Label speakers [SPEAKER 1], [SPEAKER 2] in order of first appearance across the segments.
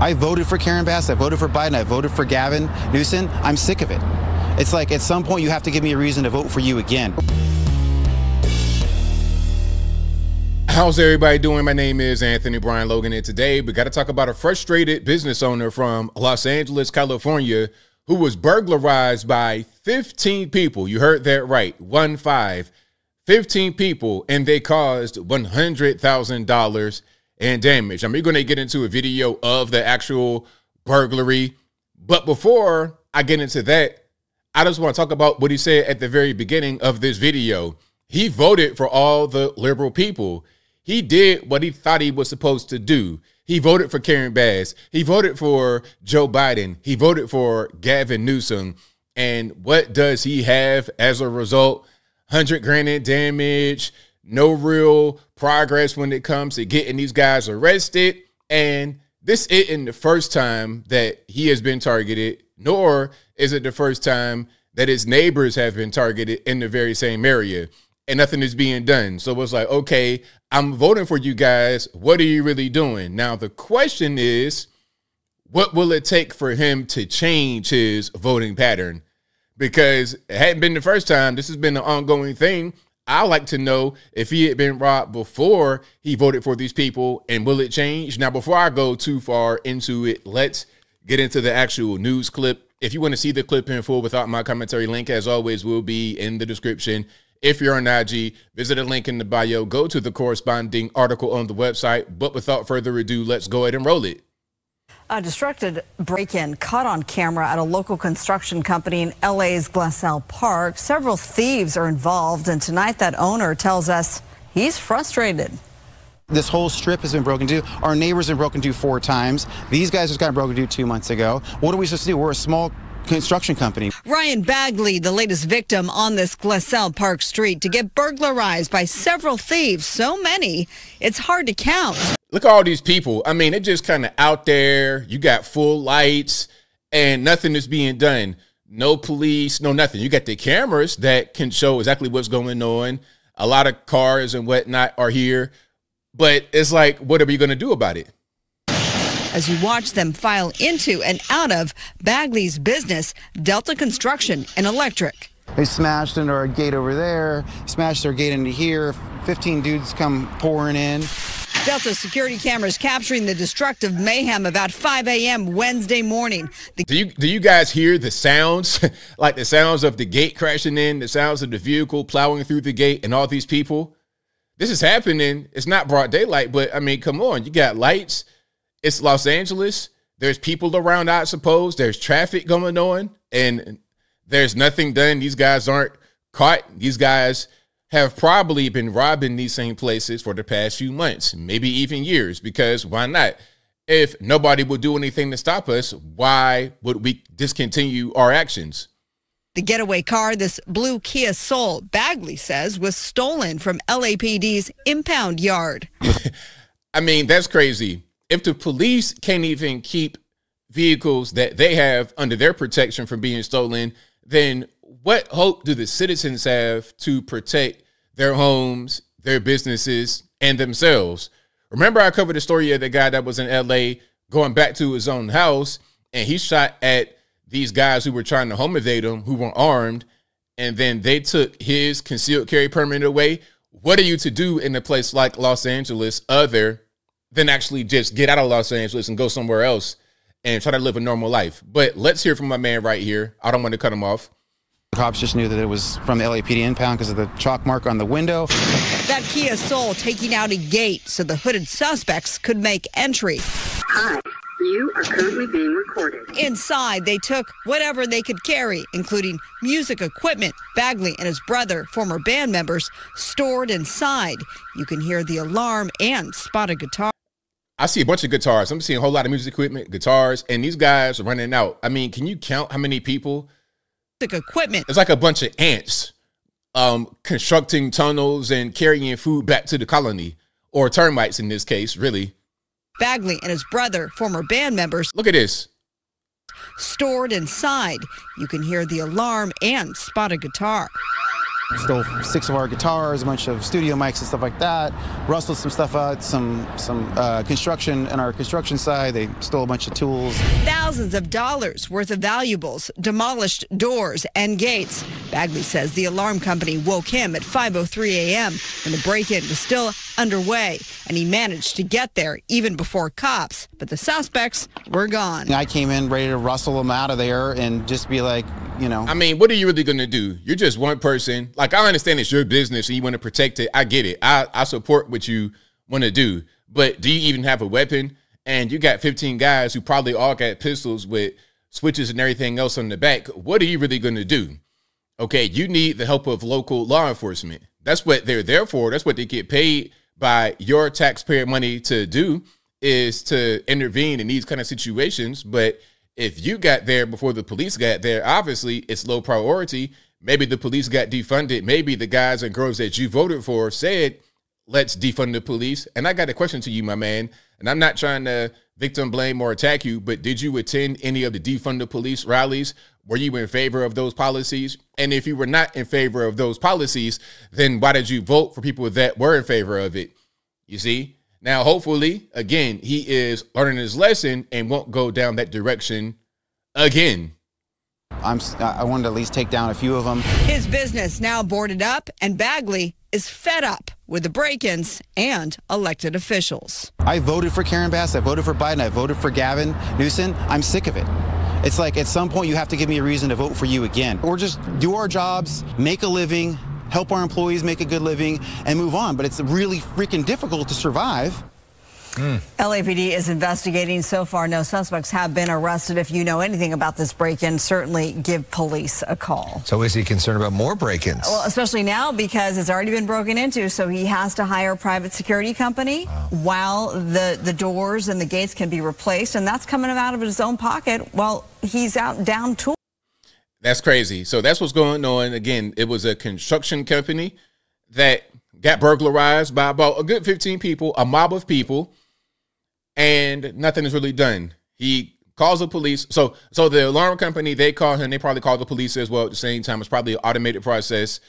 [SPEAKER 1] I voted for Karen Bass, I voted for Biden, I voted for Gavin Newsom. I'm sick of it. It's like at some point you have to give me a reason to vote for you again.
[SPEAKER 2] How's everybody doing? My name is Anthony Brian Logan, and today we got to talk about a frustrated business owner from Los Angeles, California, who was burglarized by 15 people. You heard that right, 15 people, and they caused $100,000 in damage. I'm going to get into a video of the actual burglary, but before I get into that, I just want to talk about what he said at the very beginning of this video. He voted for all the liberal people. He did what he thought he was supposed to do. He voted for Karen Bass. He voted for Joe Biden. He voted for Gavin Newsom. And what does he have as a result? 100 grand in damage, no real progress when it comes to getting these guys arrested. And this isn't the first time that he has been targeted, nor is it the first time that his neighbors have been targeted in the very same area. And nothing is being done. So it's like, okay, I'm voting for you guys. What are you really doing? Now, the question is, what will it take for him to change his voting pattern? Because it hadn't been the first time. This has been an ongoing thing. I like to know if he had been robbed before he voted for these people, and will it change? Now, before I go too far into it, let's get into the actual news clip. If you want to see the clip in full without my commentary, link, as always, will be in the description. If you're on IG, visit a link in the bio, go to the corresponding article on the website. But without further ado, let's go ahead and roll it.
[SPEAKER 3] A destructive break-in caught on camera at a local construction company in LA's Glassell Park. Several thieves are involved, and tonight that owner tells us he's frustrated.
[SPEAKER 1] This whole strip has been broken into. Our neighbors have been broken into 4 times. These guys just got broken into 2 months ago. What are we supposed to do? We're a small construction company.
[SPEAKER 3] Ryan Bagley, the latest victim on this Glassell Park street, to get burglarized by several thieves. So many, it's hard to count.
[SPEAKER 2] Look at all these people. I mean, they're just kind of out there. You got full lights and nothing is being done. No police, no nothing. You got the cameras that can show exactly what's going on. A lot of cars and whatnot are here. But it's like, what are we going to do about it?
[SPEAKER 3] As you watch them file into and out of Bagley's business, Delta Construction and Electric.
[SPEAKER 1] They smashed into our gate over there, smashed their gate into here. 15 dudes come pouring in.
[SPEAKER 3] Delta security cameras capturing the destructive mayhem about 5 a.m. Wednesday morning.
[SPEAKER 2] Do you guys hear the sounds? Like the sounds of the gate crashing in, the sounds of the vehicle plowing through the gate, and all these people? This is happening. It's not broad daylight, but I mean, come on. You got lights. It's Los Angeles. There's people around, I suppose. There's traffic going on, and there's nothing done. These guys aren't caught. These guys have probably been robbing these same places for the past few months, maybe even years, because why not? If nobody would do anything to stop us, why would we discontinue our actions?
[SPEAKER 3] The getaway car, this blue Kia Soul, Bagley says, was stolen from LAPD's impound yard.
[SPEAKER 2] I mean, that's crazy. If the police can't even keep vehicles that they have under their protection from being stolen, then what hope do the citizens have to protect their homes, their businesses, and themselves? Remember, I covered the story of the guy that was in LA going back to his own house, and he shot at these guys who were trying to home invade him, who were armed, and then they took his concealed carry permit away. What are you to do in a place like Los Angeles other than actually just get out of Los Angeles and go somewhere else and try to live a normal life? But let's hear from my man right here. I don't want to cut him off.
[SPEAKER 1] The cops just knew that it was from the LAPD impound because of the chalk mark on the window.
[SPEAKER 3] That Kia Soul taking out a gate so the hooded suspects could make entry.
[SPEAKER 4] Hi, you are currently being recorded.
[SPEAKER 3] Inside, they took whatever they could carry, including music equipment. Bagley and his brother, former band members, stored inside. You can hear the alarm and spot a guitar.
[SPEAKER 2] I see a bunch of guitars. I'm seeing a whole lot of music equipment, guitars, and these guys are running out. I mean, can you count how many people?
[SPEAKER 3] Equipment.
[SPEAKER 2] It's like a bunch of ants constructing tunnels and carrying food back to the colony, or termites in this case, really.
[SPEAKER 3] Bagley and his brother, former band members.
[SPEAKER 2] Look at this.
[SPEAKER 3] Stored inside. You can hear the alarm and spot a guitar.
[SPEAKER 1] Stole 6 of our guitars, a bunch of studio mics and stuff like that. Rustled some stuff out, some construction on our construction side. They stole a bunch of tools.
[SPEAKER 3] Thousands of dollars worth of valuables, demolished doors and gates. Bagley says the alarm company woke him at 5:03 a.m. when the break-in was still underway, and he managed to get there even before cops. But the suspects were gone.
[SPEAKER 1] I came in ready to rustle them out of there and just be like, you know.
[SPEAKER 2] I mean, what are you really going to do? You're just one person. Like, I understand it's your business and you want to protect it. I get it. I support what you want to do. But do you even have a weapon? And you got 15 guys who probably all got pistols with switches and everything else on the back. What are you really going to do? Okay, you need the help of local law enforcement. That's what they're there for. That's what they get paid by your taxpayer money to do, is to intervene in these kind of situations. But if you got there before the police got there, obviously it's low priority. Maybe the police got defunded. Maybe the guys and girls that you voted for said, let's defund the police. And I got a question to you, my man. And I'm not trying to victim blame or attack you, but did you attend any of the defund the police rallies? Were you in favor of those policies? And if you were not in favor of those policies, then why did you vote for people that were in favor of it? You see? Now, hopefully, again, he is learning his lesson and won't go down that direction again.
[SPEAKER 1] I wanted to at least take down a few of them.
[SPEAKER 3] His business now boarded up, and Bagley is fed up with the break-ins and elected officials.
[SPEAKER 1] I voted for Karen Bass. I voted for Biden. I voted for Gavin Newsom. I'm sick of it. It's like at some point you have to give me a reason to vote for you again. Or just do our jobs, make a living, help our employees make a good living, and move on. But it's really freaking difficult to survive.
[SPEAKER 3] LAPD is investigating. So far, no suspects have been arrested. If you know anything about this break-in, certainly give police a call.
[SPEAKER 5] So is he concerned about more break-ins?
[SPEAKER 3] Well, especially now because it's already been broken into, so he has to hire a private security company while the doors and the gates can be replaced, and that's coming out of his own pocket while he's out down tools.
[SPEAKER 2] That's crazy. So that's what's going on. Again, it was a construction company that got burglarized by about a good 15 people, a mob of people, and nothing is really done. He calls the police. So the alarm company, they call him. They probably call the police as well at the same time. It's probably an automated process.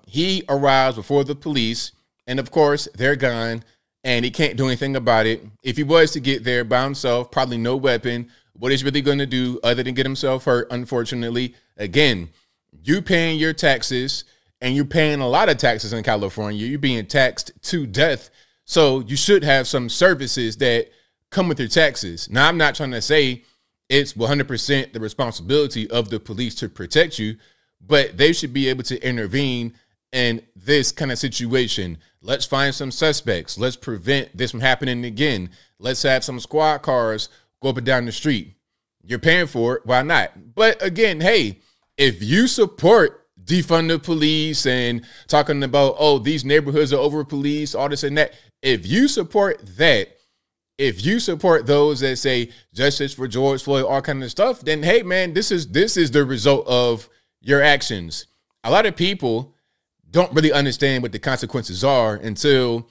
[SPEAKER 2] He arrives before the police, and of course, they're gone, and he can't do anything about it. If he was to get there by himself, probably no weapon, what he's really going to do other than get himself hurt, unfortunately. Again, you paying your taxes, and you're paying a lot of taxes in California. You're being taxed to death. So you should have some services that come with your taxes. Now, I'm not trying to say it's 100% the responsibility of the police to protect you, but they should be able to intervene in this kind of situation. Let's find some suspects. Let's prevent this from happening again. Let's have some squad cars go up and down the street. You're paying for it. Why not? But again, hey, if you support defund the police and talking about, oh, these neighborhoods are over police, all this and that. If you support that, if you support those that say justice for George Floyd, all kind of stuff, then hey, man, this is the result of your actions. A lot of people don't really understand what the consequences are until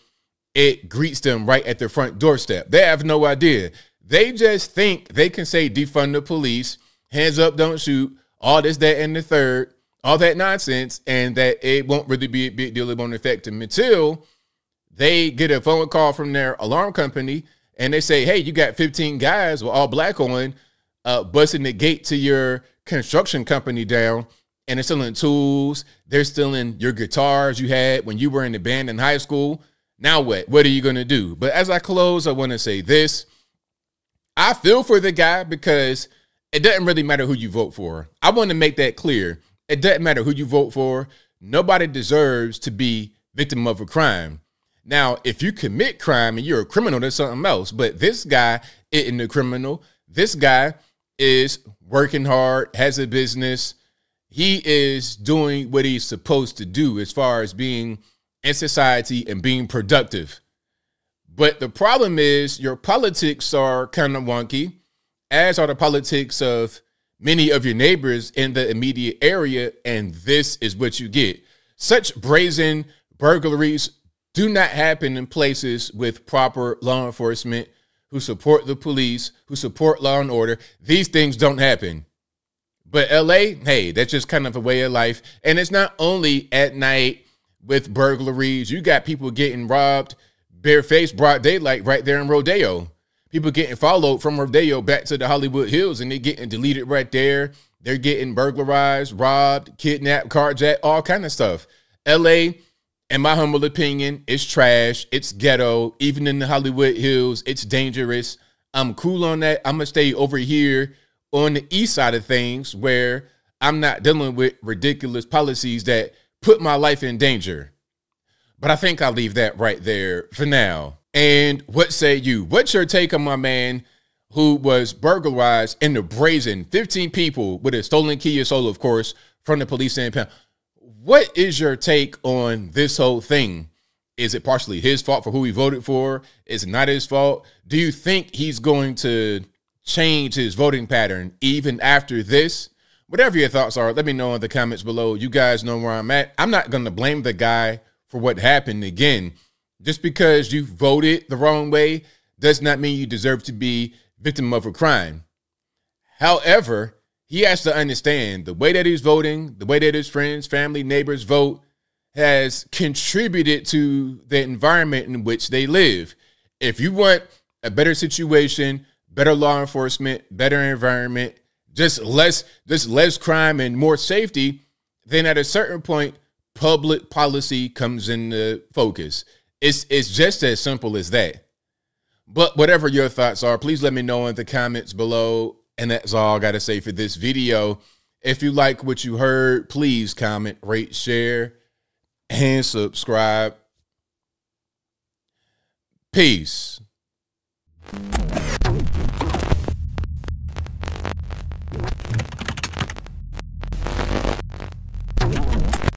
[SPEAKER 2] it greets them right at their front doorstep. They have no idea. They just think they can say defund the police, hands up, don't shoot, all this, that, and the third, all that nonsense, and that it won't really be a big deal. It won't affect them until they get a phone call from their alarm company and they say, hey, you got 15 guys with all black on busting the gate to your construction company down, and they're stealing tools. They're stealing your guitars you had when you were in the band in high school. Now what? What are you going to do? But as I close, I want to say this. I feel for the guy because it doesn't really matter who you vote for. I want to make that clear. It doesn't matter who you vote for. Nobody deserves to be victim of a crime. Now, if you commit crime and you're a criminal, that's something else. But this guy isn't a criminal. This guy is working hard, has a business. He is doing what he's supposed to do as far as being in society and being productive. But the problem is your politics are kind of wonky, as are the politics of many of your neighbors in the immediate area, and this is what you get. Such brazen burglaries do not happen in places with proper law enforcement who support the police, who support law and order. These things don't happen. But LA, hey, that's just kind of a way of life. And it's not only at night with burglaries. You got people getting robbed, barefaced, broad daylight right there in Rodeo. People getting followed from Rodeo back to the Hollywood Hills, and they're getting deleted right there. They're getting burglarized, robbed, kidnapped, carjacked, all kind of stuff. LA, in my humble opinion, it's trash. It's ghetto. Even in the Hollywood Hills, it's dangerous. I'm cool on that. I'm going to stay over here on the east side of things where I'm not dealing with ridiculous policies that put my life in danger. But I think I'll leave that right there for now. And what say you? What's your take on my man who was burglarized in the brazen 15 people with a stolen Kia Soul, of course, from the police impound? What is your take on this whole thing? Is it partially his fault for who he voted for? Is it not his fault? Do you think he's going to change his voting pattern even after this? Whatever your thoughts are, let me know in the comments below. You guys know where I'm at. I'm not going to blame the guy for what happened. Again, just because you voted the wrong way does not mean you deserve to be victim of a crime. However, he has to understand the way that he's voting, the way that his friends, family, neighbors vote has contributed to the environment in which they live. If you want a better situation, better law enforcement, better environment, just less crime and more safety, then at a certain point, public policy comes into focus. It's just as simple as that. But whatever your thoughts are, please let me know in the comments below. And that's all I got to say for this video. If you like what you heard, please comment, rate, share, and subscribe. Peace.